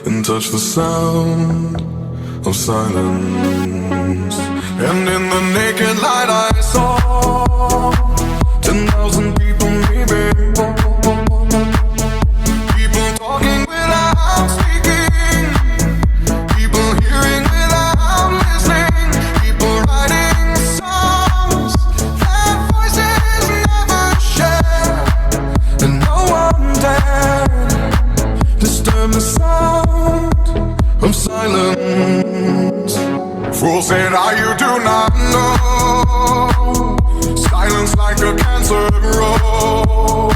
and touch the sound of silence. And in the naked light I saw 10,000 people, maybe. People talking without speaking, people hearing without listening, people writing songs that voices never share, and no one dared disturb the sound of silence. Fools said, you do not know. Silence like a cancer grows.